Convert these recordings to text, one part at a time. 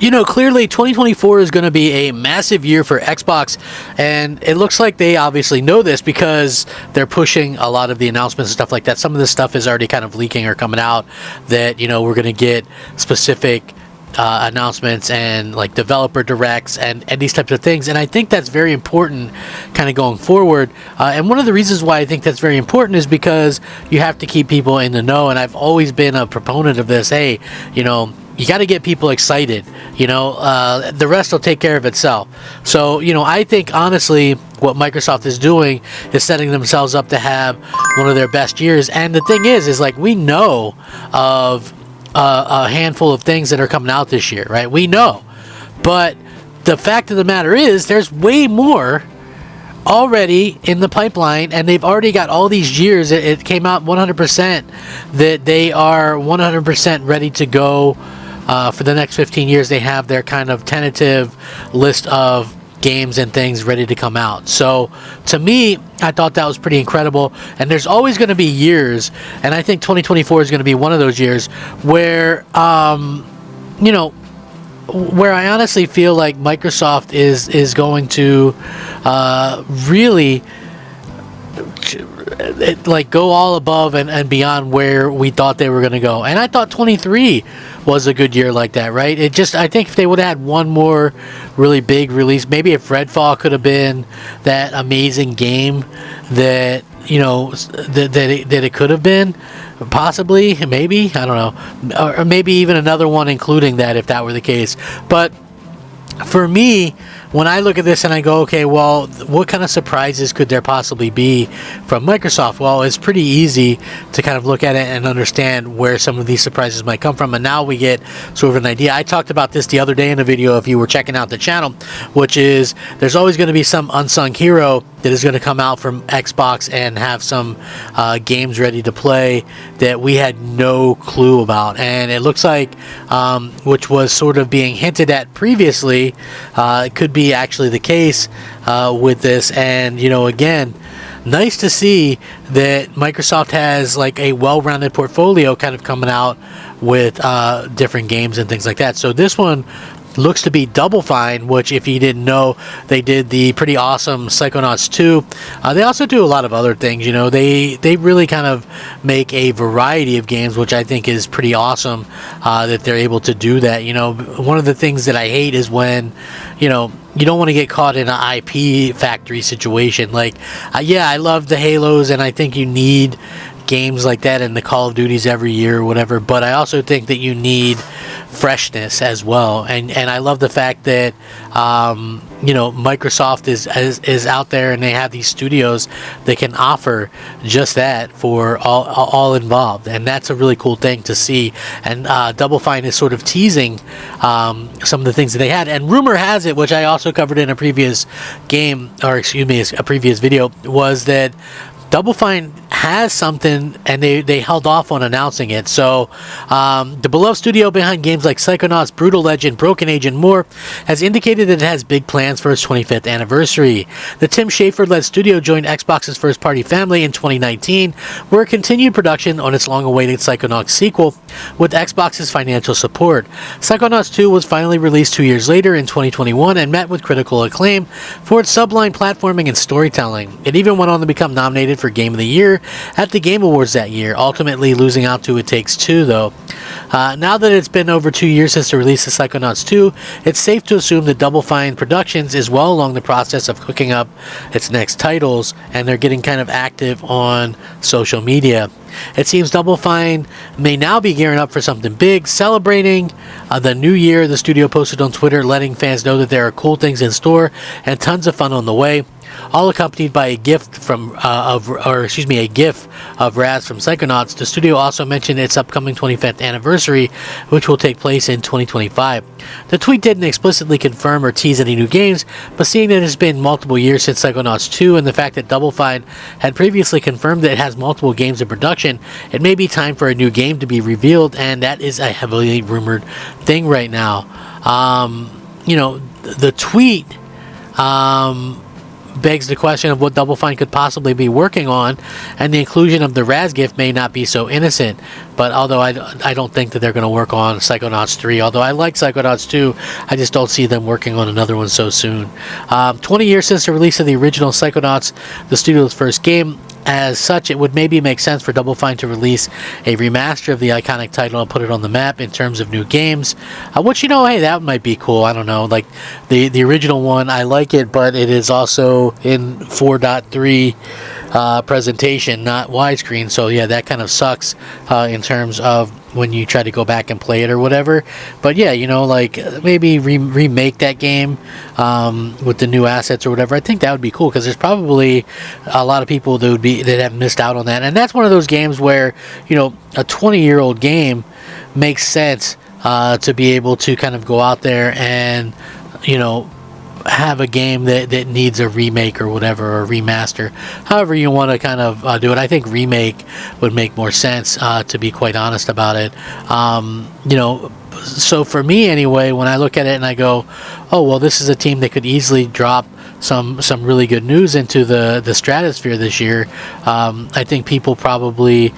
Clearly 2024 is going to be a massive year for Xbox, and it looks like they obviously know this because they're pushing a lot of the announcements and stuff like that. Some of this stuff is already kind of leaking or coming out that, we're going to get specific announcements and like developer directs and these types of things. And I think that's very important kind of going forward. And one of the reasons why I think that's very important is because you have to keep people in the know. And I've always been a proponent of this. Hey, you got to get people excited. The rest will take care of itself. So, I think honestly, what Microsoft is doing is setting themselves up to have one of their best years. And the thing is like we know of a handful of things that are coming out this year, right? We know. But the fact of the matter is there's way more already in the pipeline, and they've already got all these years. It came out 100% that they are 100% ready to go for the next 15 years. They have their kind of tentative list of games and things ready to come out. So to me, I thought that was pretty incredible. And there's always going to be years, and I think 2024 is going to be one of those years where where I honestly feel like Microsoft is going to really like go all above and beyond where we thought they were going to go. And I thought 23 was a good year like that, right? I think if they would have had one more really big release, maybe if Redfall could have been that amazing game that that it could have been, possibly, maybe, I don't know, or maybe even another one including that if that were the case. But for me, when I look at this and I go, okay, well, what kind of surprises could there possibly be from Microsoft? Well, it's pretty easy to kind of look at it and understand where some of these surprises might come from. And now we get sort of an idea. I talked about this the other day in a video if you were checking out the channel, which is there's always going to be some unsung hero that is going to come out from Xbox and have some games ready to play that we had no clue about. And it looks like, which was sort of being hinted at previously, it could be actually the case with this. And again, nice to see that Microsoft has like a well-rounded portfolio kind of coming out with different games and things like that. So this one looks to be Double Fine, which if you didn't know, they did the pretty awesome Psychonauts 2. They also do a lot of other things. They really kind of make a variety of games, which I think is pretty awesome that they're able to do that. One of the things that I hate is when you don't want to get caught in an IP factory situation. Like, yeah, I love the Halos, and I think you need games like that and the Call of Duties every year or whatever, but I also think that you need freshness as well. And I love the fact that Microsoft is out there and they have these studios that can offer just that for all involved, and that's a really cool thing to see. And Double Fine is sort of teasing some of the things that they had, and rumor has it, which I also covered in a previous a previous video, was that Double Fine has something, and they held off on announcing it. So the beloved studio behind games like Psychonauts, Brutal Legend, Broken Age, and more has indicated that it has big plans for its 25th anniversary. The Tim Schafer-led studio joined Xbox's first-party family in 2019, where it continued production on its long-awaited Psychonauts sequel with Xbox's financial support. Psychonauts 2 was finally released 2 years later in 2021 and met with critical acclaim for its sublime platforming and storytelling. It even went on to become nominated for Game of the Year at the Game Awards that year, ultimately losing out to It Takes Two, though. Now that it's been over 2 years since the release of Psychonauts 2, it's safe to assume that Double Fine Productions is well along the process of cooking up its next titles, and they're getting kind of active on social media. It seems Double Fine may now be gearing up for something big, celebrating the new year. The studio posted on Twitter, letting fans know that there are cool things in store and tons of fun on the way, all accompanied by a GIF of Raz from Psychonauts. The studio also mentioned its upcoming 25th anniversary, which will take place in 2025. The tweet didn't explicitly confirm or tease any new games, but seeing that it's been multiple years since Psychonauts 2 and the fact that Double Fine had previously confirmed that it has multiple games in production, it may be time for a new game to be revealed, and that is a heavily rumored thing right now. The tweet begs the question of what Double Fine could possibly be working on, and the inclusion of the Raz gift may not be so innocent. But although I don't think that they're going to work on Psychonauts 3, although I like Psychonauts 2, I just don't see them working on another one so soon. 20 years since the release of the original Psychonauts, the studio's first game. As such, it would maybe make sense for Double Fine to release a remaster of the iconic title and put it on the map in terms of new games. Which, hey, that might be cool. I don't know. Like, the original one, I like it, but it is also in 4.3 presentation, not widescreen. So, yeah, that kind of sucks in terms of when you try to go back and play it or whatever. But yeah, like maybe remake that game with the new assets or whatever. I think that would be cool, because there's probably a lot of people that have missed out on that. And that's one of those games where a 20-year-old game makes sense to be able to kind of go out there and have a game that needs a remake or whatever, or remaster, however you want to kind of do it. I think remake would make more sense, to be quite honest about it. So for me anyway, when I look at it and I go, oh well, this is a team that could easily drop some really good news into the stratosphere this year, I think people probably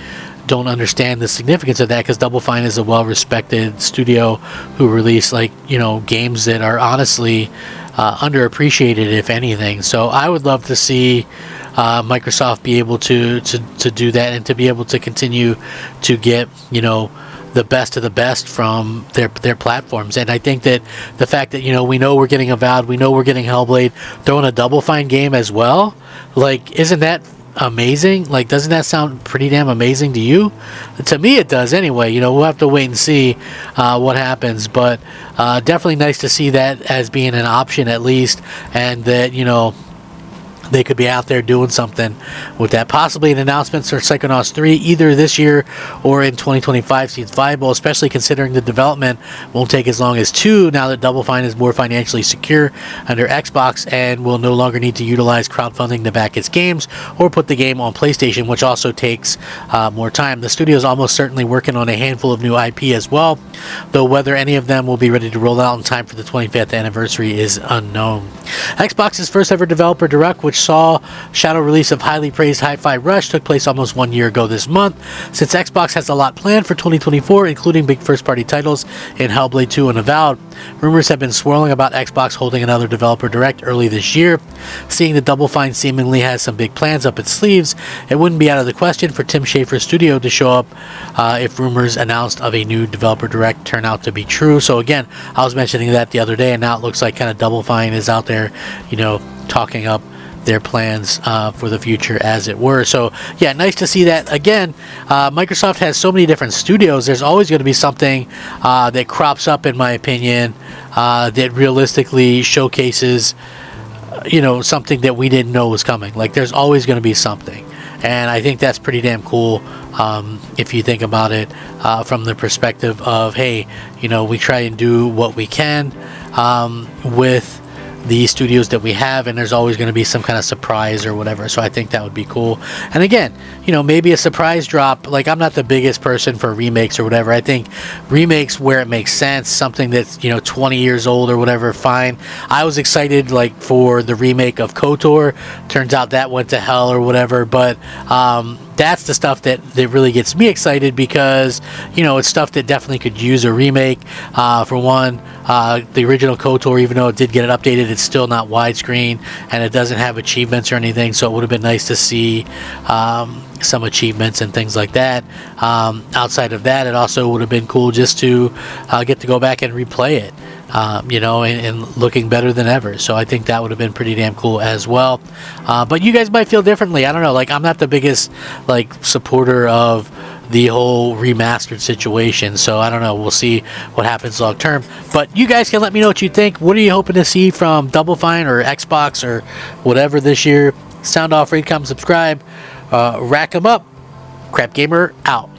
don't understand the significance of that, because Double Fine is a well-respected studio who release games that are honestly underappreciated, if anything. So I would love to see Microsoft be able to do that, and to be able to continue to get the best of the best from their platforms. And I think that the fact that we know we're getting Avowed, we know we're getting Hellblade, throwing a Double Fine game as well, isn't that amazing? Doesn't that sound pretty damn amazing to you? To me it does anyway. We'll have to wait and see what happens, but definitely nice to see that as being an option at least, and that they could be out there doing something with that. Possibly an announcement for Psychonauts 3 either this year or in 2025 seems viable, especially considering the development won't take as long as 2 now that Double Fine is more financially secure under Xbox and will no longer need to utilize crowdfunding to back its games or put the game on PlayStation, which also takes more time. The studio is almost certainly working on a handful of new IP as well, though whether any of them will be ready to roll out in time for the 25th anniversary is unknown. Xbox's first ever developer direct, which saw shadow release of highly praised Hi-Fi Rush, took place almost 1 year ago this month. Since Xbox has a lot planned for 2024, including big first-party titles in Hellblade 2 and Avowed, rumors have been swirling about Xbox holding another developer direct early this year. Seeing that Double Fine seemingly has some big plans up its sleeves, it wouldn't be out of the question for Tim Schafer's studio to show up if rumors announced of a new developer direct turn out to be true. So again, I was mentioning that the other day, and now it looks like kind of Double Fine is out there, talking up their plans for the future, as it were. So yeah, nice to see that. Again, Microsoft has so many different studios, there's always going to be something that crops up, in my opinion, that realistically showcases something that we didn't know was coming. There's always going to be something, and I think that's pretty damn cool, if you think about it from the perspective of, hey, we try and do what we can with the studios that we have, and there's always going to be some kind of surprise or whatever. So I think that would be cool. And again, maybe a surprise drop. I'm not the biggest person for remakes or whatever. I think remakes where it makes sense, something that's 20 years old or whatever, fine. I was excited for the remake of KOTOR. Turns out that went to hell or whatever, but that's the stuff that really gets me excited, because it's stuff that definitely could use a remake. For one, the original KOTOR, even though it did get it updated, it's still not widescreen, and it doesn't have achievements or anything, so it would have been nice to see some achievements and things like that. Outside of that, it also would have been cool just to get to go back and replay it, and looking better than ever. So I think that would have been pretty damn cool as well. But you guys might feel differently. I don't know. I'm not the biggest supporter of the whole remastered situation, so I don't know. We'll see what happens long term. But you guys can let me know what you think. What are you hoping to see from Double Fine or Xbox or whatever this year? Sound off, rate, comment, subscribe. Rack 'em up. Crap Gamer out.